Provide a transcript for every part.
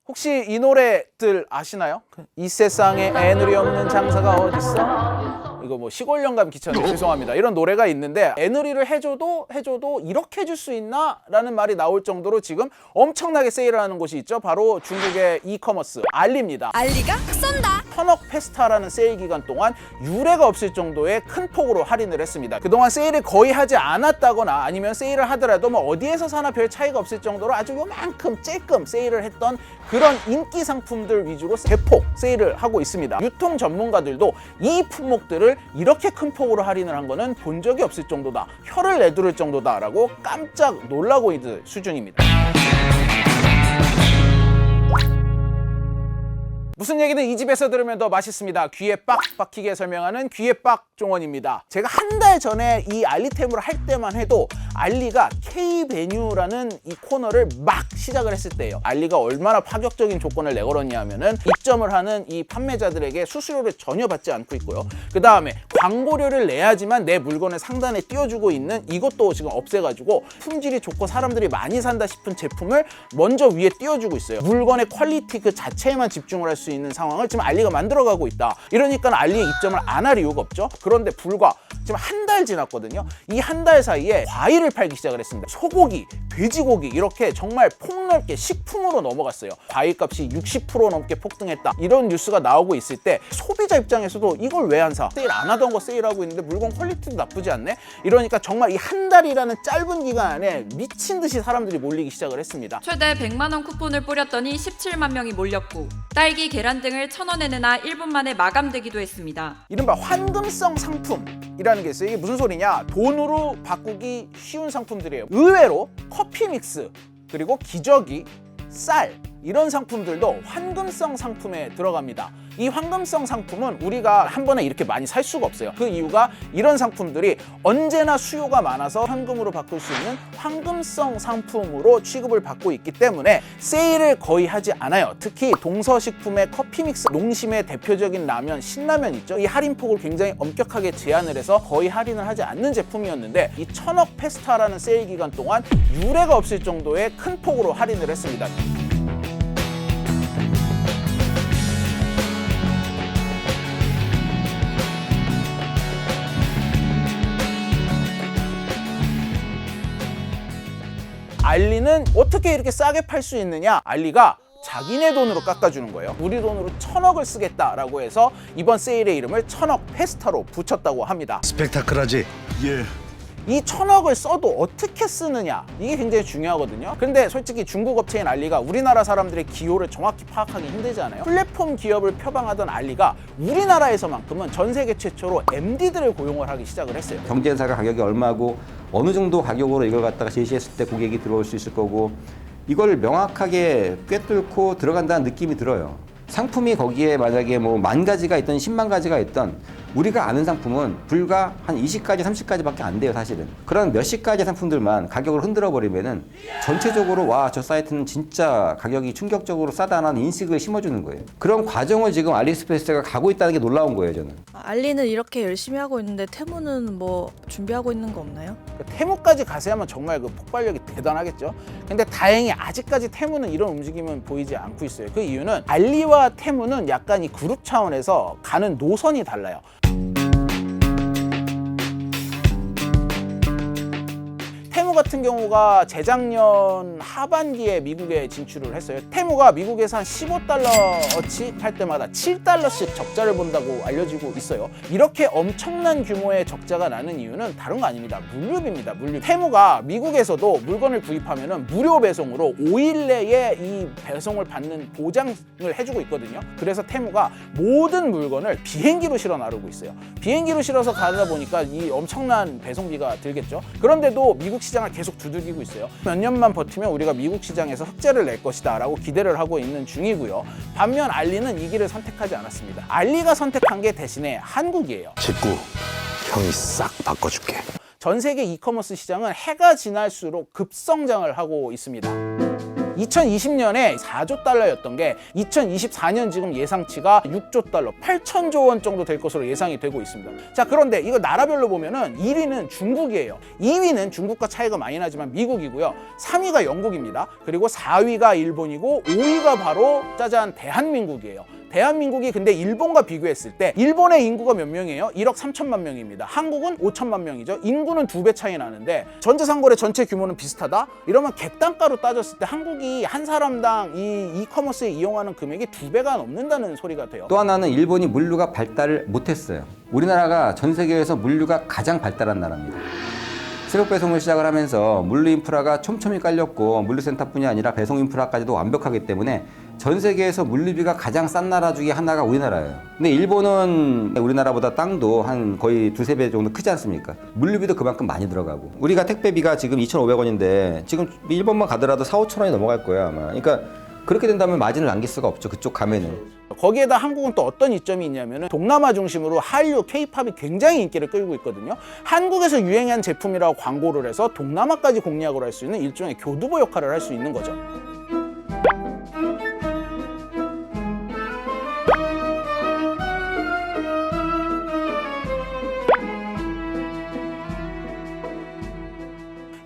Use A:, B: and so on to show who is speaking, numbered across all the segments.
A: 혹시 이 노래들 아시나요? 이 세상에 애누리 없는 장사가 어딨어? 이거 뭐 시골 영감 기천님 죄송합니다. 이런 노래가 있는데 애누리를 해줘도 이렇게 해줄 수 있나? 라는 말이 나올 정도로 지금 엄청나게 세일을 하는 곳이 있죠. 바로 중국의 이커머스 알리입니다.
B: 알리가 쏜다.
A: 천억 페스타라는 세일 기간 동안 유례가 없을 정도의 큰 폭으로 할인을 했습니다. 그동안 세일을 거의 하지 않았다거나 아니면 세일을 하더라도 뭐 어디에서 사나 별 차이가 없을 정도로 아주 요만큼 쬐끔 세일을 했던 그런 인기 상품들 위주로 대폭 세일을 하고 있습니다. 유통 전문가들도 이 품목들을 이렇게 큰 폭으로 할인을 한 거는 본 적이 없을 정도다, 혀를 내두를 정도다 라고 깜짝 놀라고 있는 수준입니다. 무슨 얘기든 이 집에서 들으면 더 맛있습니다. 귀에 빡 박히게 설명하는 귀에 빡 종원입니다. 제가 한 달 전에 이 알리템을 할 때만 해도 알리가 K베뉴라는 이 코너를 막 시작을 했을 때예요. 알리가 얼마나 파격적인 조건을 내걸었냐 하면은 입점을 하는 이 판매자들에게 수수료를 전혀 받지 않고 있고요. 그 다음에 광고료를 내야지만 내 물건을 상단에 띄워주고 있는 이것도 지금 없애가지고 품질이 좋고 사람들이 많이 산다 싶은 제품을 먼저 위에 띄워주고 있어요. 물건의 퀄리티 그 자체에만 집중을 할 수 있는 상황을 지금 알리가 만들어가고 있다. 이러니까 알리에 입점을 안 할 이유가 없죠. 그런데 불과 지금 한 달 지났거든요. 이 한 달 사이에 과일을 팔기 시작을 했습니다. 소고기, 돼지고기 이렇게 정말 폭넓게 식품으로 넘어갔어요. 과일값이 60% 넘게 폭등했다. 이런 뉴스가 나오고 있을 때 소비자 입장에서도 이걸 왜 안 사? 세일 안 하던 거 세일하고 있는데 물건 퀄리티도 나쁘지 않네? 이러니까 정말 이 한 달이라는 짧은 기간 안에 미친 듯이 사람들이 몰리기 시작을 했습니다.
C: 최대 100만 원 쿠폰을 뿌렸더니 17만 명이 몰렸고 딸기, 계란 등을 1,000원에 내나 1분 만에 마감되기도 했습니다.
A: 이른바 환금성 상품이라는 게 있어요. 이게 무슨 소리냐? 돈으로 바꾸기 쉬운 상품들이에요. 의외로 커피 믹스, 그리고 기저귀, 쌀 이런 상품들도 환금성 상품에 들어갑니다. 이 환금성 상품은 우리가 한 번에 이렇게 많이 살 수가 없어요. 그 이유가 이런 상품들이 언제나 수요가 많아서 현금으로 바꿀 수 있는 황금성 상품으로 취급을 받고 있기 때문에 세일을 거의 하지 않아요. 특히 동서식품의 커피 믹스, 농심의 대표적인 라면, 신라면 있죠. 이 할인폭을 굉장히 엄격하게 제한을 해서 거의 할인을 하지 않는 제품이었는데 이 천억 페스타라는 세일 기간 동안 유례가 없을 정도의 큰 폭으로 할인을 했습니다. 알리는 어떻게 이렇게 싸게 팔 수 있느냐? 알리가 자기네 돈으로 깎아주는 거예요. 우리 돈으로 1,000억을 쓰겠다라고 해서 이번 세일의 이름을 천억 페스타로 붙였다고 합니다.
D: 스펙타클하지? 예.
A: 이 1,000억을 써도 어떻게 쓰느냐, 이게 굉장히 중요하거든요. 근데 솔직히 중국 업체인 알리가 우리나라 사람들의 기호를 정확히 파악하기 힘들잖아요. 플랫폼 기업을 표방하던 알리가 우리나라에서만큼은 전 세계 최초로 MD들을 고용을 하기 시작을 했어요.
E: 경쟁사가 가격이 얼마고 어느 정도 가격으로 이걸 갖다가 제시했을 때 고객이 들어올 수 있을 거고 이걸 명확하게 꿰뚫고 들어간다는 느낌이 들어요. 상품이 거기에 만약에 뭐 10,000가지가 있던 10만 가지가 있던 우리가 아는 상품은 불과 한 20가지, 30가지밖에 안 돼요, 사실은. 그런 몇십 가지 상품들만 가격을 흔들어 버리면은 전체적으로 와, 저 사이트는 진짜 가격이 충격적으로 싸다는 인식을 심어주는 거예요. 그런 과정을 지금 알리익스프레스가 가고 있다는 게 놀라운 거예요, 저는.
B: 알리는 이렇게 열심히 하고 있는데 테무는 뭐 준비하고 있는 거 없나요?
A: 테무까지 가세야만 정말 그 폭발력이 대단하겠죠. 근데 다행히 아직까지 테무는 이런 움직임은 보이지 않고 있어요. 그 이유는 알리와 테무는 약간 이 그룹 차원에서 가는 노선이 달라요. 테무 같은 경우가 재작년 하반기에 미국에 진출을 했어요. 테무가 미국에서 한 15달러어치 팔 때마다 7달러씩 적자를 본다고 알려지고 있어요. 이렇게 엄청난 규모의 적자가 나는 이유는 다른 거 아닙니다. 물류비입니다. 물류. 테무가 미국에서도 물건을 구입하면 무료 배송으로 5일 내에 이 배송을 받는 보장을 해주고 있거든요. 그래서 테무가 모든 물건을 비행기로 실어 나르고 있어요. 비행기로 실어서 가다 보니까 이 엄청난 배송비가 들겠죠. 그런데도 미국 시장을 계속 두들기고 있어요. 몇 년만 버티면 우리가 미국 시장에서 흑자를 낼 것이다 라고 기대를 하고 있는 중이고요. 반면 알리는 이 길을 선택하지 않았습니다. 알리가 선택한 게 대신에 한국이에요.
D: 직구 형이 싹 바꿔줄게.
A: 전 세계 이커머스 시장은 해가 지날수록 급성장을 하고 있습니다. 2020년에 4조 달러였던 게 2024년 지금 예상치가 6조 달러, 8천조 원 정도 될 것으로 예상이 되고 있습니다. 자, 그런데 이거 나라별로 보면은 1위는 중국이에요. 2위는 중국과 차이가 많이 나지만 미국이고요. 3위가 영국입니다. 그리고 4위가 일본이고 5위가 바로 짜잔 대한민국이에요. 대한민국이 근데 일본과 비교했을 때 일본의 인구가 몇 명이에요? 1억 3천만 명입니다. 한국은 5천만 명이죠. 인구는 2배 차이 나는데 전자상거래 전체 규모는 비슷하다? 이러면 객단가로 따졌을 때 한국이 한 사람당 이 이커머스에 이용하는 금액이 2배가 넘는다는 소리가 돼요.
E: 또 하나는 일본이 물류가 발달을 못했어요. 우리나라가 전 세계에서 물류가 가장 발달한 나라입니다. 새벽 배송을 시작을 하면서 물류 인프라가 촘촘히 깔렸고 물류센터뿐이 아니라 배송 인프라까지도 완벽하기 때문에 전 세계에서 물류비가 가장 싼 나라 중에 하나가 우리나라예요. 근데 일본은 우리나라보다 땅도 한 거의 2~3배 정도 크지 않습니까? 물류비도 그만큼 많이 들어가고 우리가 택배비가 지금 2,500원인데 지금 일본만 가더라도 4~5천 원이 넘어갈 거야 아마. 그러니까 그렇게 된다면 마진을 남길 수가 없죠. 그쪽 가면은.
A: 거기에다 한국은 또 어떤 이점이 있냐면은 동남아 중심으로 한류, K-팝이 굉장히 인기를 끌고 있거든요. 한국에서 유행한 제품이라고 광고를 해서 동남아까지 공략을 할 수 있는 일종의 교두보 역할을 할 수 있는 거죠.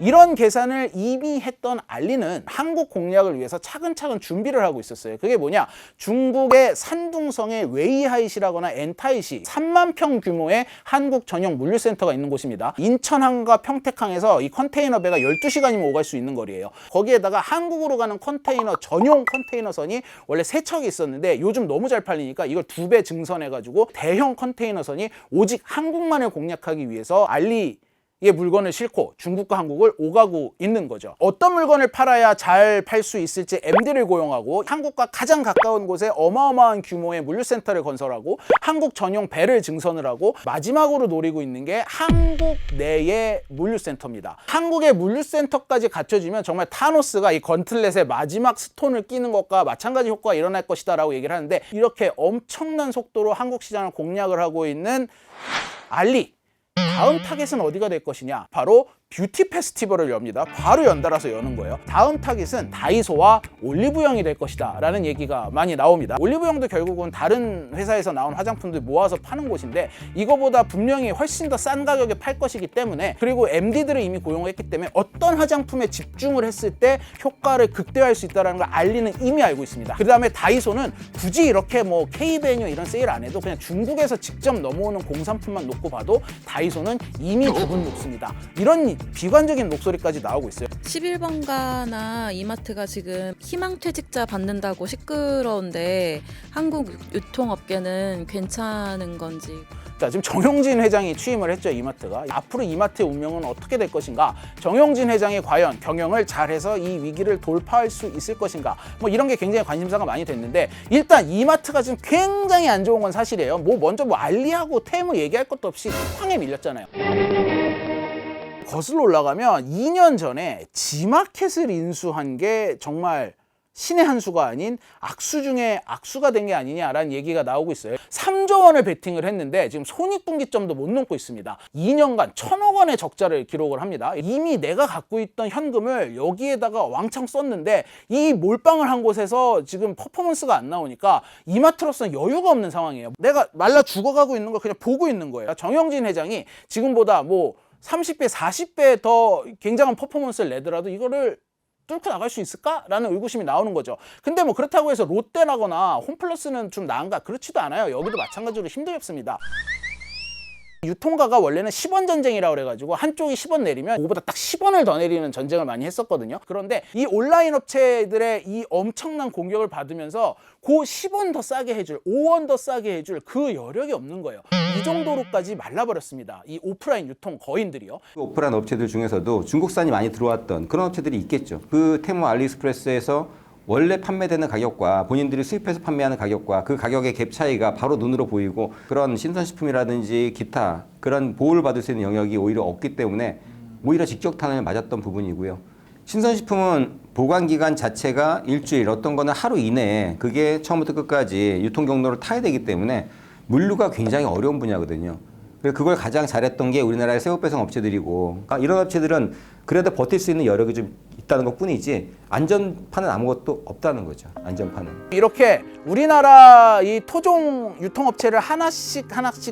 A: 이런 계산을 이미 했던 알리는 한국 공략을 위해서 차근차근 준비를 하고 있었어요. 그게 뭐냐? 중국의 산둥성의 웨이하이시라거나 엔타이시 3만 평 규모의 한국 전용 물류센터가 있는 곳입니다. 인천항과 평택항에서 이 컨테이너 배가 12시간이면 오갈 수 있는 거리예요. 거기에다가 한국으로 가는 컨테이너 전용 컨테이너선이 원래 3척이 있었는데 요즘 너무 잘 팔리니까 이걸 2배 증선해가지고 대형 컨테이너선이 오직 한국만을 공략하기 위해서 알리 의 물건을 싣고 중국과 한국을 오가고 있는 거죠. 어떤 물건을 팔아야 잘 팔 수 있을지 MD를 고용하고 한국과 가장 가까운 곳에 어마어마한 규모의 물류센터를 건설하고 한국 전용 배를 증선을 하고 마지막으로 노리고 있는 게 한국 내의 물류센터입니다. 한국의 물류센터까지 갖춰지면 정말 타노스가 이 건틀렛에 마지막 스톤을 끼는 것과 마찬가지 효과가 일어날 것이다 라고 얘기를 하는데 이렇게 엄청난 속도로 한국 시장을 공략을 하고 있는 알리, 다음 타겟은 어디가 될 것이냐? 바로 뷰티 페스티벌을 엽니다. 바로 연달아서 여는 거예요. 다음 타겟은 다이소와 올리브영이 될 것이다 라는 얘기가 많이 나옵니다. 올리브영도 결국은 다른 회사에서 나온 화장품들 모아서 파는 곳인데 이거보다 분명히 훨씬 더 싼 가격에 팔 것이기 때문에 그리고 MD들을 이미 고용했기 때문에 어떤 화장품에 집중을 했을 때 효과를 극대화할 수 있다는 걸 알리는 이미 알고 있습니다. 그 다음에 다이소는 굳이 이렇게 뭐 K베뉴 이런 세일 안 해도 그냥 중국에서 직접 넘어오는 공산품만 놓고 봐도 다이소는 이미 죽은 녹습니다. 이런 비관적인 목소리까지 나오고 있어요.
B: 11번가나 이마트가 지금 희망퇴직자 받는다고 시끄러운데 한국 유통업계는 괜찮은 건지.
A: 자, 지금 정용진 회장이 취임을 했죠, 이마트가. 앞으로 이마트의 운명은 어떻게 될 것인가? 정용진 회장이 과연 경영을 잘해서 이 위기를 돌파할 수 있을 것인가? 뭐 이런 게 굉장히 관심사가 많이 됐는데 일단 이마트가 지금 굉장히 안 좋은 건 사실이에요. 먼저 알리하고 테무 얘기할 것도 없이 쿠팡에 밀렸잖아요. 거슬러 올라가면 2년 전에 지마켓을 인수한 게 정말 신의 한 수가 아닌 악수 중에 악수가 된 게 아니냐라는 얘기가 나오고 있어요. 3조 원을 베팅을 했는데 지금 손익분기점도 못 넘고 있습니다. 2년간 1,000억 원의 적자를 기록을 합니다. 이미 내가 갖고 있던 현금을 여기에다가 왕창 썼는데 이 몰빵을 한 곳에서 지금 퍼포먼스가 안 나오니까 이마트로서는 여유가 없는 상황이에요. 내가 말라 죽어가고 있는 걸 그냥 보고 있는 거예요. 정영진 회장이 지금보다 30배, 40배 더 굉장한 퍼포먼스를 내더라도 이거를 뚫고 나갈 수 있을까라는 의구심이 나오는 거죠. 근데 그렇다고 해서 롯데라거나 홈플러스는 좀 나은가? 그렇지도 않아요. 여기도 마찬가지로 힘들었습니다. 유통가가 원래는 10원 전쟁이라고 그래가지고 한쪽이 10원 내리면 그거보다 딱 10원을 더 내리는 전쟁을 많이 했었거든요. 그런데 이 온라인 업체들의 이 엄청난 공격을 받으면서 그 10원 더 싸게 해줄, 5원 더 싸게 해줄 그 여력이 없는 거예요. 이 정도로까지 말라버렸습니다. 이 오프라인 유통 거인들이요.
E: 오프라인 업체들 중에서도 중국산이 많이 들어왔던 그런 업체들이 있겠죠. 그 테무 알리익스프레스에서 원래 판매되는 가격과 본인들이 수입해서 판매하는 가격과 그 가격의 갭 차이가 바로 눈으로 보이고 그런 신선식품이라든지 기타 그런 보호를 받을 수 있는 영역이 오히려 없기 때문에 오히려 직격탄을 맞았던 부분이고요. 신선식품은 보관기간 자체가 일주일, 어떤 거는 하루 이내에 그게 처음부터 끝까지 유통 경로를 타야 되기 때문에 물류가 굉장히 어려운 분야거든요. 그래서 그걸 가장 잘했던 게 우리나라의 새우 배송 업체들이고, 그러니까 이런 업체들은 그래도 버틸 수 있는 여력이 좀 있다는 것뿐이지 안전판은 아무것도 없다는 거죠. 안전판은.
A: 이렇게 우리나라 이 토종 유통업체를 하나씩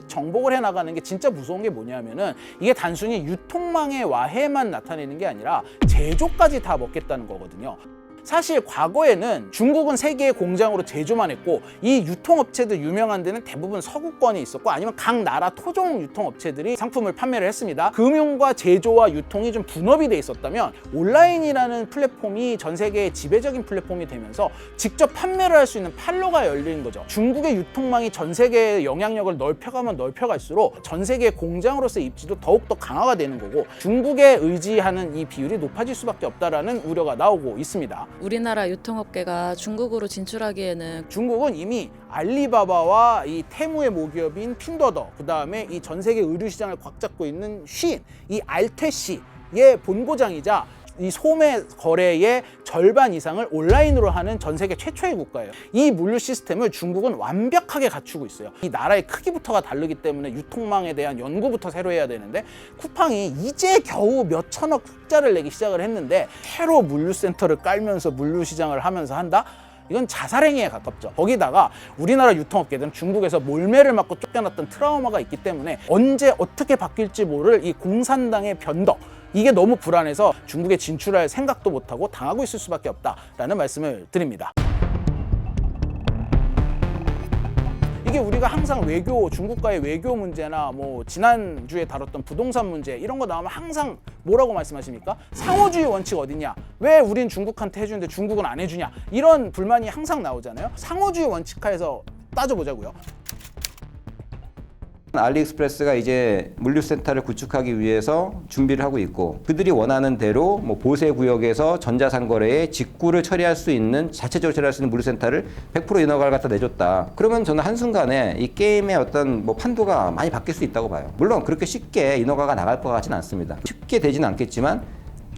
A: 정복을 해나가는 게 진짜 무서운 게 뭐냐면은 이게 단순히 유통망의 와해만 나타내는 게 아니라 제조까지 다 먹겠다는 거거든요. 사실 과거에는 중국은 세계의 공장으로 제조만 했고 이 유통업체들 유명한 데는 대부분 서구권에 있었고 아니면 각 나라 토종 유통업체들이 상품을 판매를 했습니다. 금융과 제조와 유통이 좀 분업이 돼 있었다면 온라인이라는 플랫폼이 전 세계의 지배적인 플랫폼이 되면서 직접 판매를 할 수 있는 판로가 열리는 거죠. 중국의 유통망이 전 세계의 영향력을 넓혀가면 넓혀갈수록 전 세계의 공장으로서의 입지도 더욱더 강화가 되는 거고 중국에 의지하는 이 비율이 높아질 수밖에 없다라는 우려가 나오고 있습니다.
B: 우리나라 유통업계가 중국으로 진출하기에는
A: 중국은 이미 알리바바와 이 테무의 모기업인 핀더더, 그 다음에 이 전 세계 의류 시장을 꽉 잡고 있는 쉬인, 이 알테시의 본고장이자 이 소매 거래의 절반 이상을 온라인으로 하는 전 세계 최초의 국가예요. 이 물류 시스템을 중국은 완벽하게 갖추고 있어요. 이 나라의 크기부터가 다르기 때문에 유통망에 대한 연구부터 새로 해야 되는데 쿠팡이 이제 겨우 몇 천억 흑자를 내기 시작을 했는데 새로 물류센터를 깔면서 물류 시장을 하면서 한다? 이건 자살행위에 가깝죠. 거기다가 우리나라 유통업계들은 중국에서 몰매를 맞고 쫓겨났던 트라우마가 있기 때문에 언제 어떻게 바뀔지 모를 이 공산당의 변덕, 이게 너무 불안해서 중국에 진출할 생각도 못하고 당하고 있을 수밖에 없다라는 말씀을 드립니다. 이게 우리가 항상 외교, 중국과의 외교 문제나 뭐 지난주에 다뤘던 부동산 문제 이런 거 나오면 항상 뭐라고 말씀하십니까? 상호주의 원칙 어딨냐? 왜 우린 중국한테 해주는데 중국은 안 해주냐? 이런 불만이 항상 나오잖아요. 상호주의 원칙하에서 따져보자고요.
E: 알리익스프레스가 이제 물류센터를 구축하기 위해서 준비를 하고 있고 그들이 원하는 대로 뭐 보세 구역에서 전자상거래에 직구를 처리할 수 있는 자체적으로 처리할 수 있는 물류센터를 100% 인허가를 갖다 내줬다. 그러면 저는 한순간에 이 게임의 어떤 뭐 판도가 많이 바뀔 수 있다고 봐요. 물론 그렇게 쉽게 인허가가 나갈 것 같지는 않습니다. 쉽게 되지는 않겠지만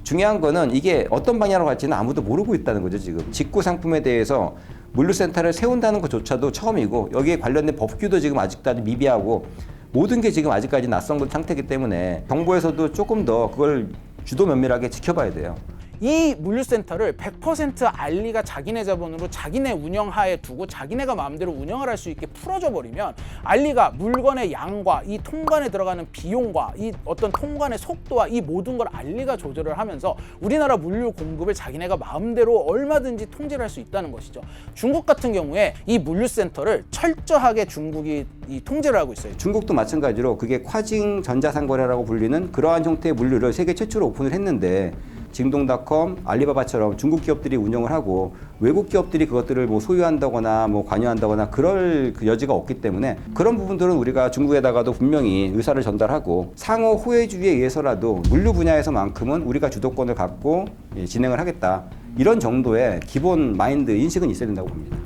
E: 중요한 거는 이게 어떤 방향으로 갈지는 아무도 모르고 있다는 거죠. 지금 직구 상품에 대해서 물류센터를 세운다는 것조차도 처음이고 여기에 관련된 법규도 지금 아직까지 미비하고 모든 게 지금 아직까지 낯선 상태이기 때문에 정부에서도 조금 더 그걸 주도 면밀하게 지켜봐야 돼요.
A: 이 물류센터를 100% 알리가 자기네 자본으로 자기네 운영하에 두고 자기네가 마음대로 운영을 할 수 있게 풀어줘 버리면 알리가 물건의 양과 이 통관에 들어가는 비용과 이 어떤 통관의 속도와 이 모든 걸 알리가 조절을 하면서 우리나라 물류 공급을 자기네가 마음대로 얼마든지 통제를 할 수 있다는 것이죠. 중국 같은 경우에 이 물류센터를 철저하게 중국이 이 통제를 하고 있어요.
E: 중국도 마찬가지로 그게跨境 전자상거래라고 불리는 그러한 형태의 물류를 세계 최초로 오픈을 했는데 징동닷컴, 알리바바처럼 중국 기업들이 운영을 하고 외국 기업들이 그것들을 뭐 소유한다거나 뭐 관여한다거나 그럴 그 여지가 없기 때문에 그런 부분들은 우리가 중국에다가도 분명히 의사를 전달하고 상호 호혜주의에 의해서라도 물류 분야에서만큼은 우리가 주도권을 갖고 진행을 하겠다. 이런 정도의 기본 마인드, 인식은 있어야 된다고 봅니다.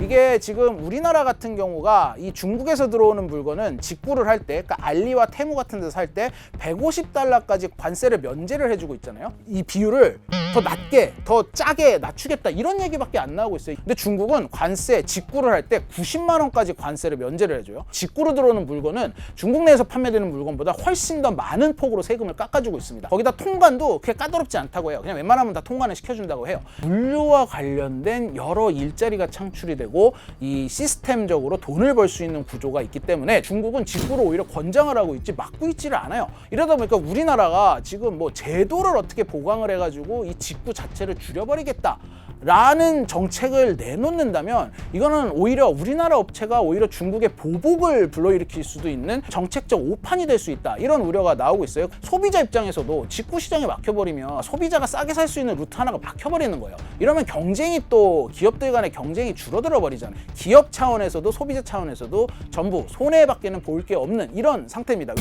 A: 이게 지금 우리나라 같은 경우가 이 중국에서 들어오는 물건은 직구를 할 때, 그러니까 알리와 테무 같은 데서 살 때 150달러까지 관세를 면제를 해주고 있잖아요. 이 비율을 더 낮게, 더 짜게 낮추겠다 이런 얘기밖에 안 나오고 있어요. 근데 중국은 관세, 직구를 할 때 90만 원까지 관세를 면제를 해줘요. 직구로 들어오는 물건은 중국 내에서 판매되는 물건보다 훨씬 더 많은 폭으로 세금을 깎아주고 있습니다. 거기다 통관도 그렇게 까다롭지 않다고 해요. 그냥 웬만하면 다 통관을 시켜준다고 해요. 물류와 관련된 여러 일자리가 창출이 되고 이 시스템적으로 돈을 벌 수 있는 구조가 있기 때문에 중국은 직구를 오히려 권장을 하고 있지 막고 있지를 않아요. 이러다 보니까 우리나라가 지금 뭐 제도를 어떻게 보강을 해가지고 이 직구 자체를 줄여버리겠다 라는 정책을 내놓는다면 이거는 오히려 우리나라 업체가 오히려 중국의 보복을 불러일으킬 수도 있는 정책적 오판이 될 수 있다 이런 우려가 나오고 있어요. 소비자 입장에서도 직구 시장에 막혀버리면 소비자가 싸게 살 수 있는 루트 하나가 막혀버리는 거예요. 이러면 경쟁이 또 기업들 간의 경쟁이 줄어들어 버리잖아요. 기업 차원에서도 소비자 차원에서도 전부 손해밖에는 볼 게 없는 이런 상태입니다.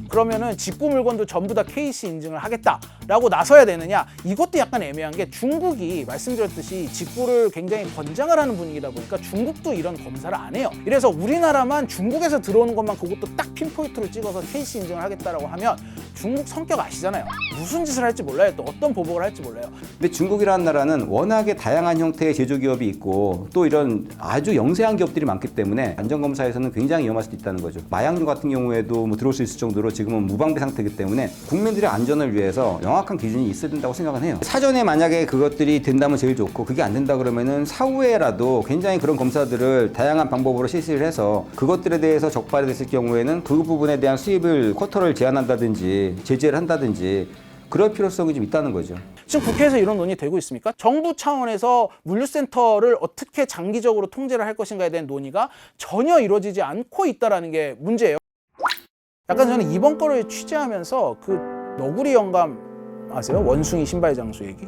A: 그러면은 직구 물건도 전부 다 KC 인증을 하겠다라고 나서야 되느냐? 이것도 약간 애매한 게 중국이 말씀드렸듯이 직구를 굉장히 권장을 하는 분위기다 보니까 중국도 이런 검사를 안 해요. 이래서 우리나라만 중국에서 들어오는 것만 그것도 딱 핀포인트로 찍어서 KC 인증을 하겠다라고 하면 중국 성격 아시잖아요. 무슨 짓을 할지 몰라요. 또 어떤 보복을 할지 몰라요.
E: 근데 중국이라는 나라는 워낙에 다양한 형태의 제조기업이 있고 또 이런 아주 영세한 기업들이 많기 때문에 안전검사에서는 굉장히 위험할 수도 있다는 거죠. 마약류 같은 경우에도 뭐 들어올 수 있을 정도로 지금은 무방비 상태이기 때문에 국민들의 안전을 위해서 명확한 기준이 있어야 된다고 생각은 해요. 사전에 만약에 그것들이 된다면 제일 좋고 그게 안 된다 그러면은 사후에라도 굉장히 그런 검사들을 다양한 방법으로 실시를 해서 그것들에 대해서 적발이 됐을 경우에는 그 부분에 대한 수입을 쿼터를 제한한다든지 제재를 한다든지 그럴 필요성이 좀 있다는 거죠.
A: 지금 국회에서 이런 논의 되고 있습니까? 정부 차원에서 물류센터를 어떻게 장기적으로 통제를 할 것인가에 대한 논의가 전혀 이루어지지 않고 있다는 게 문제예요. 약간 저는 이번 거를 취재하면서 그 너구리 영감 아세요? 원숭이 신발 장수 얘기?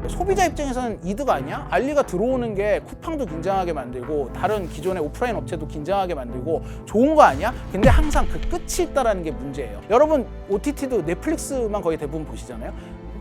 A: 소비자 입장에서는 이득 아니야? 알리가 들어오는 게 쿠팡도 긴장하게 만들고 다른 기존의 오프라인 업체도 긴장하게 만들고 좋은 거 아니야? 근데 항상 그 끝이 있다는 게 문제예요. 여러분 OTT도 넷플릭스만 거의 대부분 보시잖아요.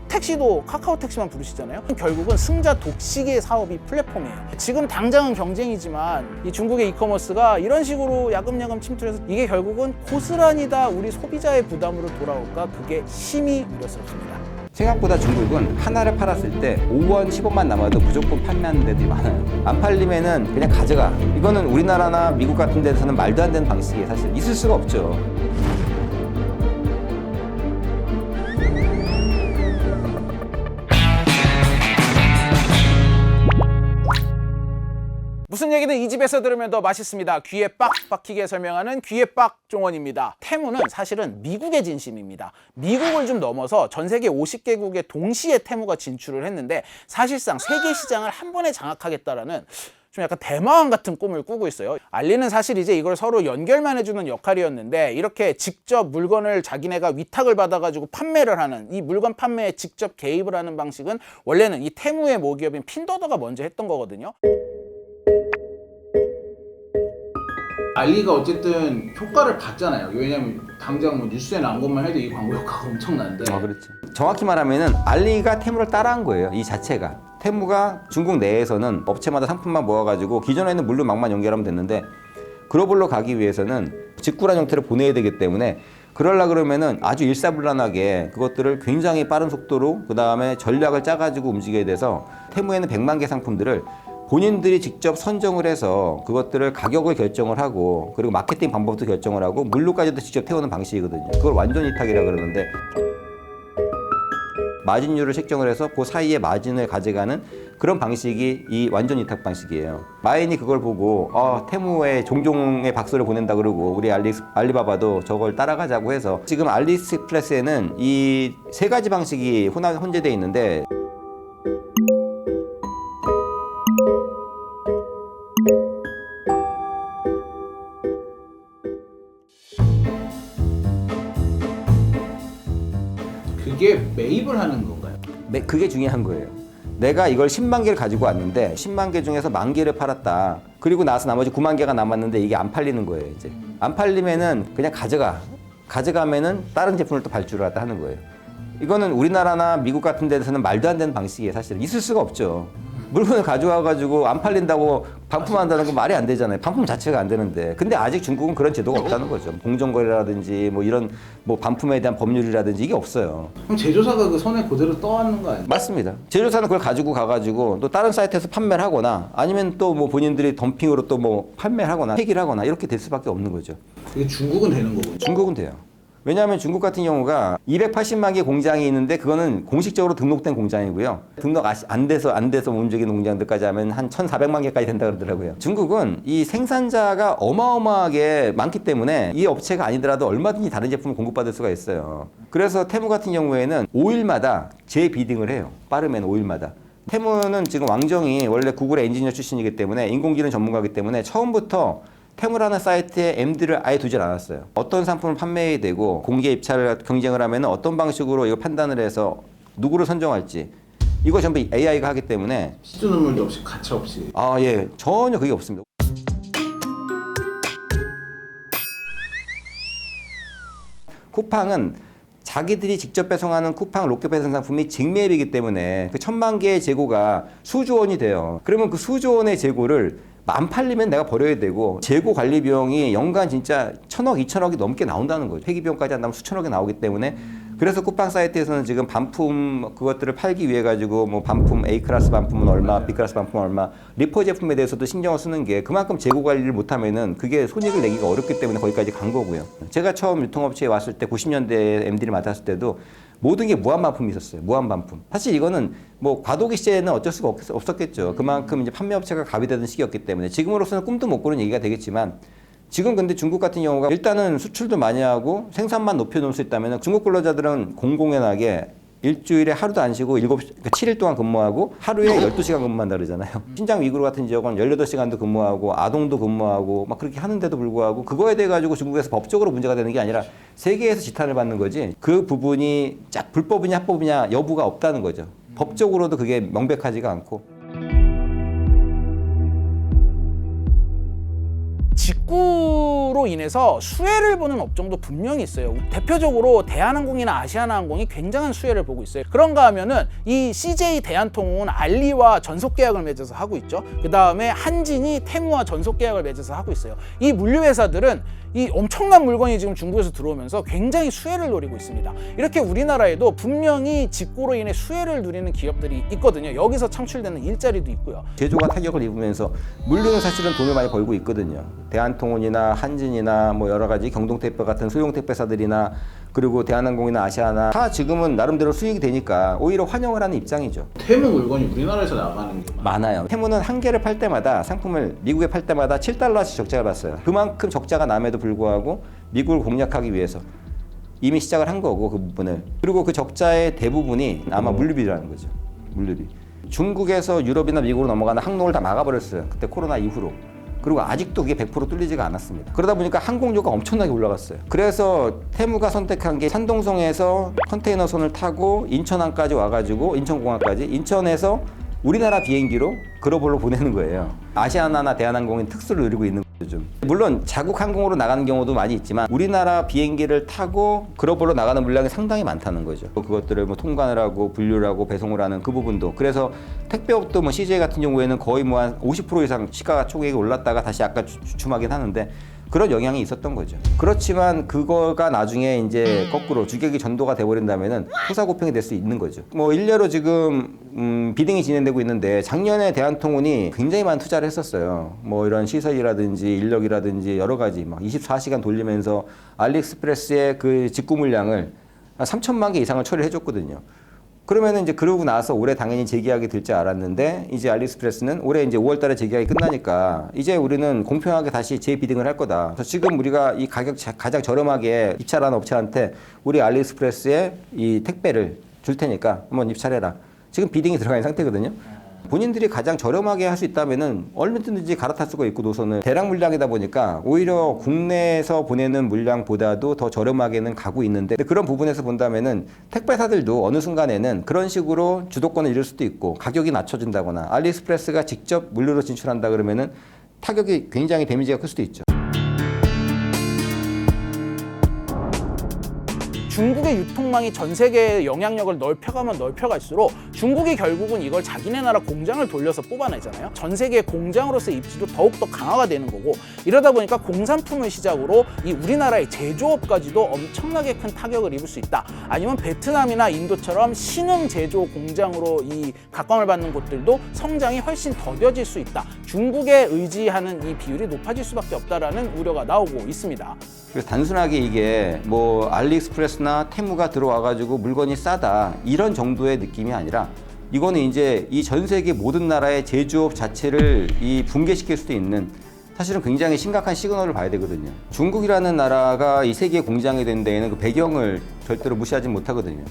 A: 택시도 카카오 택시만 부르시잖아요. 결국은 승자 독식의 사업이 플랫폼이에요. 지금 당장은 경쟁이지만 이 중국의 이커머스가 이런 식으로 야금야금 침투해서 이게 결국은 고스란히 다 우리 소비자의 부담으로 돌아올까? 그게 심히 우려스럽습니다.
E: 생각보다 중국은 하나를 팔았을 때 5원, 10원만 남아도 무조건 판매하는 데들이 많아요. 안 팔리면은 그냥 가져가. 이거는 우리나라나 미국 같은 데서는 말도 안 되는 방식이에요. 사실 있을 수가 없죠.
A: 무슨 얘기든 이 집에서 들으면 더 맛있습니다. 귀에 빡 박히게 설명하는 귀에 빡 종원입니다. 테무는 사실은 미국의 진심입니다. 미국을 좀 넘어서 전 세계 50개국에 동시에 테무가 진출을 했는데 사실상 세계 시장을 한 번에 장악하겠다라는 좀 약간 대마왕 같은 꿈을 꾸고 있어요. 알리는 사실 이제 이걸 서로 연결만 해주는 역할이었는데 이렇게 직접 물건을 자기네가 위탁을 받아가지고 판매를 하는 이 물건 판매에 직접 개입을 하는 방식은 원래는 이 테무의 모기업인 핀더더가 먼저 했던 거거든요. 알리가 어쨌든 효과를 봤잖아요. 왜냐면 당장 뭐 뉴스에 나온 것만 해도 이 광고 효과가 엄청난데.
E: 그렇죠. 정확히 말하면은 알리가 테무를 따라한 거예요. 이 자체가. 테무가 중국 내에서는 업체마다 상품만 모아가지고 기존에는 물류망만 연결하면 됐는데 글로벌로 가기 위해서는 직구란 형태를 보내야 되기 때문에 그러려 그러면은 아주 일사불란하게 그것들을 굉장히 빠른 속도로 그 다음에 전략을 짜가지고 움직여야 돼서 테무에는 100만 개 상품들을 본인들이 직접 선정을 해서 그것들을 가격을 결정을 하고 그리고 마케팅 방법도 결정을 하고 물류까지도 직접 태우는 방식이거든요. 그걸 완전 위탁이라 그러는데 마진율을 책정을 해서 그 사이에 마진을 가져가는 그런 방식이 이 완전 위탁 방식이에요. 마인이 그걸 보고 테무에 종종의 박수를 보낸다 그러고 우리 알리바바도 저걸 따라가자고 해서 지금 알리익스프레스에는 이 세 가지 방식이 혼재되어 있는데
A: 그게 매입을 하는 건가요?
E: 그게 중요한 거예요. 내가 이걸 10만 개를 가지고 왔는데 10만 개 중에서 1만 개를 팔았다. 그리고 나서 나머지 9만 개가 남았는데 이게 안 팔리는 거예요. 이제 안 팔리면은 그냥 가져가면은 다른 제품을 또 발주를 하다 하는 거예요. 이거는 우리나라나 미국 같은 데서는 말도 안 되는 방식이에요. 사실은 있을 수가 없죠. 물건을 가져와가지고 안 팔린다고 반품한다는 건 말이 안 되잖아요. 반품 자체가 안 되는데. 근데 아직 중국은 그런 제도가 없다는 거죠. 공정거래라든지 뭐 이런 뭐 반품에 대한 법률이라든지 이게 없어요.
A: 그럼 제조사가 그 선에 그대로 떠안는 거 아니에요?
E: 맞습니다. 제조사는 그걸 가지고 가가지고 또 다른 사이트에서 판매를 하거나 아니면 또 뭐 본인들이 덤핑으로 또 뭐 판매를 하거나 폐기를 하거나 이렇게 될 수밖에 없는 거죠.
A: 이게 중국은 되는 거군요.
E: 중국은 돼요. 왜냐하면 중국 같은 경우가 280만 개 공장이 있는데 그거는 공식적으로 등록된 공장이고요. 등록 안 돼서 움직이는 공장들까지 하면 한 1,400만 개까지 된다 그러더라고요. 중국은 이 생산자가 어마어마하게 많기 때문에 이 업체가 아니더라도 얼마든지 다른 제품을 공급받을 수가 있어요. 그래서 테무 같은 경우에는 5일마다 재비딩을 해요. 빠르면 5일마다. 테무는 지금 왕정이 원래 구글의 엔지니어 출신이기 때문에 인공지능 전문가이기 때문에 처음부터 테무라는 사이트에 MD를 아예 두질 않았어요. 어떤 상품을 판매해야 되고 공개 입찰 경쟁을 하면 어떤 방식으로 이거 판단을 해서 누구를 선정할지 이거 전부 AI가 하기 때문에
A: 시도 눈물도 없이 가차 없이.
E: 예, 전혀 그게 없습니다. 쿠팡은 자기들이 직접 배송하는 쿠팡 로켓 배송 상품이 직매입이기 때문에 그 1000만 개의 재고가 수조 원이 돼요. 그러면 그 수조 원의 재고를 만 팔리면 내가 버려야 되고 재고 관리 비용이 연간 진짜 1000억, 2000억이 넘게 나온다는 거죠. 폐기 비용까지 한다면 수천억이 나오기 때문에 그래서 쿠팡 사이트에서는 지금 반품 그것들을 팔기 위해 가지고 뭐 반품 A 클래스 반품은 얼마, B 클래스 반품은 얼마, 리퍼 제품에 대해서도 신경을 쓰는 게 그만큼 재고 관리를 못하면은 그게 손익을 내기가 어렵기 때문에 거기까지 간 거고요. 제가 처음 유통업체에 왔을 때 90년대 MD를 맡았을 때도 모든 게 무한 반품이 있었어요. 무한 반품. 사실 이거는 뭐 과도기 시제에는 어쩔 수가 없었겠죠. 그만큼 이제 판매업체가 갑이 되던 시기였기 때문에 지금으로서는 꿈도 못 꾸는 얘기가 되겠지만 지금 근데 중국 같은 경우가 일단은 수출도 많이 하고 생산만 높여놓을 수 있다면 중국 근로자들은 공공연하게 일주일에 하루도 안 쉬고 7일 동안 근무하고 하루에 12시간 근무한다 그러잖아요. 신장 위구르 같은 지역은 18시간도 근무하고 아동도 근무하고 막 그렇게 하는데도 불구하고 그거에 대해 가지고 중국에서 법적으로 문제가 되는 게 아니라 세계에서 지탄을 받는 거지 그 부분이 짝 불법이냐 합법이냐 여부가 없다는 거죠. 법적으로도 그게 명백하지가 않고.
A: 직구로 인해서 수혜를 보는 업종도 분명히 있어요. 대표적으로 대한항공이나 아시아나항공이 굉장한 수혜를 보고 있어요. 그런가 하면은 이 CJ 대한통운은 알리와 전속 계약을 맺어서 하고 있죠. 그 다음에 한진이 테무와 전속 계약을 맺어서 하고 있어요. 이 물류회사들은 이 엄청난 물건이 지금 중국에서 들어오면서 굉장히 수혜를 노리고 있습니다. 이렇게 우리나라에도 분명히 직구로 인해 수혜를 누리는 기업들이 있거든요. 여기서 창출되는 일자리도 있고요.
E: 제조가 타격을 입으면서 물류는 사실은 돈을 많이 벌고 있거든요. 대한통운이나 한진이나 뭐 여러 가지 경동택배 같은 소형 택배사들이나 그리고 대한항공이나 아시아나 다 지금은 나름대로 수익이 되니까 오히려 환영을 하는 입장이죠.
A: 테무 물건이 우리나라에서 나가는 게
E: 많아요. 테무는 한 개를 팔 때마다 상품을 미국에 팔 때마다 7달러씩 적자를 봤어요. 그만큼 적자가 남에도 불구하고 미국을 공략하기 위해서 이미 시작을 한 거고 그 부분을. 그리고 그 적자의 대부분이 아마 물류비라는 거죠. 물류비. 중국에서 유럽이나 미국으로 넘어가는 항로를 다 막아버렸어요. 그때 코로나 이후로. 그리고 아직도 그게 100% 뚫리지가 않았습니다. 그러다 보니까 항공료가 엄청나게 올라갔어요. 그래서 테무가 선택한 게 산동성에서 컨테이너선을 타고 인천항까지 와가지고 인천공항까지 인천에서 우리나라 비행기로 글로벌로 보내는 거예요. 아시아나나 대한항공은 특수를 누리고 있는 거죠. 좀. 물론 자국 항공으로 나가는 경우도 많이 있지만 우리나라 비행기를 타고 글로벌로 나가는 물량이 상당히 많다는 거죠. 그것들을 뭐 통관을 하고 분류를 하고 배송을 하는 그 부분도. 그래서 택배업도 뭐 CJ 같은 경우에는 거의 뭐 한 50% 이상 시가 초기에 올랐다가 다시 약간 주춤하긴 하는데 그런 영향이 있었던 거죠. 그렇지만 그거가 나중에 이제 거꾸로 주객이 전도가 돼버린다면은 후사고평이 될 수 있는 거죠. 뭐 일례로 지금 비딩이 진행되고 있는데 작년에 대한통운이 굉장히 많은 투자를 했었어요. 뭐 이런 시설이라든지 인력이라든지 여러 가지 막 24시간 돌리면서 알리익스프레스의 그 직구 물량을 한 3천만 개 이상을 처리해 줬거든요. 그러면은 이제 그러고 나서 올해 당연히 재계약이 될 줄 알았는데 이제 알리익스프레스는 올해 이제 5월 달에 재계약이 끝나니까 이제 우리는 공평하게 다시 재비딩을 할 거다. 그래서 지금 우리가 이 가격 가장 저렴하게 입찰하는 업체한테 우리 알리익스프레스에 이 택배를 줄 테니까 한번 입찰해라. 지금 비딩이 들어가 있는 상태거든요. 본인들이 가장 저렴하게 할 수 있다면은 얼마든지 갈아탈 수가 있고 노선을 대량 물량이다 보니까 오히려 국내에서 보내는 물량보다도 더 저렴하게는 가고 있는데 그런 부분에서 본다면은 택배사들도 어느 순간에는 그런 식으로 주도권을 잃을 수도 있고 가격이 낮춰진다거나 알리익스프레스가 직접 물류로 진출한다 그러면은 타격이 굉장히 데미지가 클 수도 있죠.
A: 중국의 유통망이 전 세계의 영향력을 넓혀가면 넓혀갈수록 중국이 결국은 이걸 자기네 나라 공장을 돌려서 뽑아내잖아요. 전 세계의 공장으로서의 입지도 더욱더 강화가 되는 거고 이러다 보니까 공산품을 시작으로 이 우리나라의 제조업까지도 엄청나게 큰 타격을 입을 수 있다. 아니면 베트남이나 인도처럼 신흥 제조 공장으로 이 각광을 받는 곳들도 성장이 훨씬 더뎌질 수 있다. 중국에 의지하는 이 비율이 높아질 수밖에 없다라는 우려가 나오고 있습니다.
E: 그래서 단순하게 이게 뭐 알리익스프레스나 테무가 들어와가지고 물건이 싸다 이런 정도의 느낌이 아니라 이거는 이제 이 전 세계 모든 나라의 제조업 자체를 이 붕괴시킬 수도 있는 사실은 굉장히 심각한 시그널을 봐야 되거든요. 중국이라는 나라가 이 세계 공장이 된 데에는 그 배경을 절대로 무시하지 못하거든요.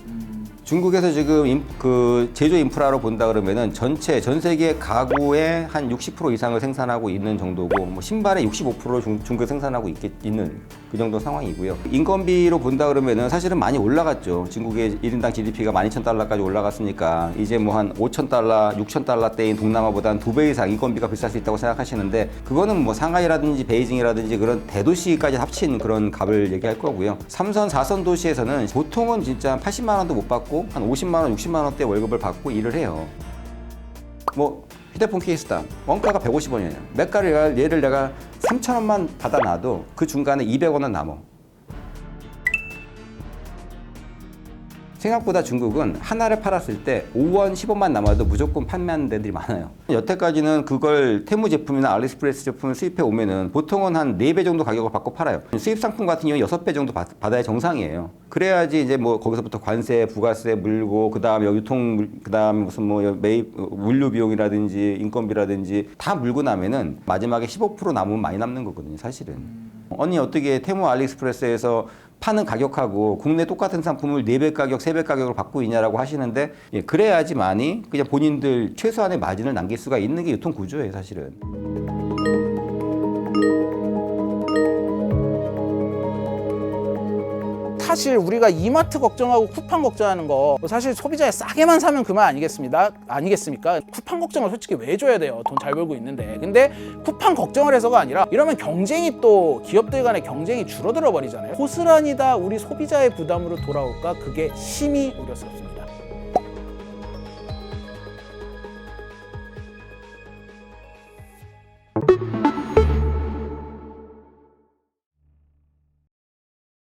E: 중국에서 지금 그 제조 인프라로 본다 그러면은 전 세계 가구의 한 60% 이상을 생산하고 있는 정도고, 뭐 신발의 65% 중국에 생산하고 있는 그 정도 상황이고요. 인건비로 본다 그러면은 사실은 많이 올라갔죠. 중국의 1인당 GDP가 12,000달러까지 올라갔으니까 이제 뭐 한 5,000달러, 6,000달러대인 동남아보다 2배 이상 인건비가 비쌀 수 있다고 생각하시는데, 그거는 뭐 상하이라든지 베이징이라든지 그런 대도시까지 합친 그런 값을 얘기할 거고요. 3선, 4선 도시에서는 보통은 진짜 80만 원도 못 받고 한 50만 원, 60만 원대 월급을 받고 일을 해요. 뭐 휴대폰 케이스다. 원가가 150원이에요. 매가를 얘를 내가 3,000원만 받아놔도 그 중간에 200원은 남어. 생각보다 중국은 하나를 팔았을 때 5원, 10원만 남아도 무조건 판매하는 데들이 많아요. 여태까지는 그걸 테무 제품이나 알리익스프레스 제품을 수입해 오면은 보통은 한 4배 정도 가격을 받고 팔아요. 수입 상품 같은 경우는 6배 정도 받아야 정상이에요. 그래야지 이제 뭐 거기서부터 관세, 부가세 물고, 그 다음에 유통, 그 다음에 무슨 뭐 매입, 물류 비용이라든지 인건비라든지 다 물고 나면은 마지막에 15% 남으면 많이 남는 거거든요, 사실은. 아니 어떻게 테무 알리익스프레스에서 파는 가격하고 국내 똑같은 상품을 4배 가격, 3배 가격을 받고 있냐라고 하시는데, 예, 그래야지만이 그냥 본인들 최소한의 마진을 남길 수가 있는 게 유통 구조예요, 사실은.
A: 사실 우리가 이마트 걱정하고 쿠팡 걱정하는 거 사실 소비자에 싸게만 사면 그만 아니겠습니까? 쿠팡 걱정을 솔직히 왜 줘야 돼요? 돈 잘 벌고 있는데. 근데 쿠팡 걱정을 해서가 아니라 이러면 경쟁이 또 기업들 간의 경쟁이 줄어들어 버리잖아요. 고스란히 다 우리 소비자의 부담으로 돌아올까? 그게 심히 우려스럽습니다.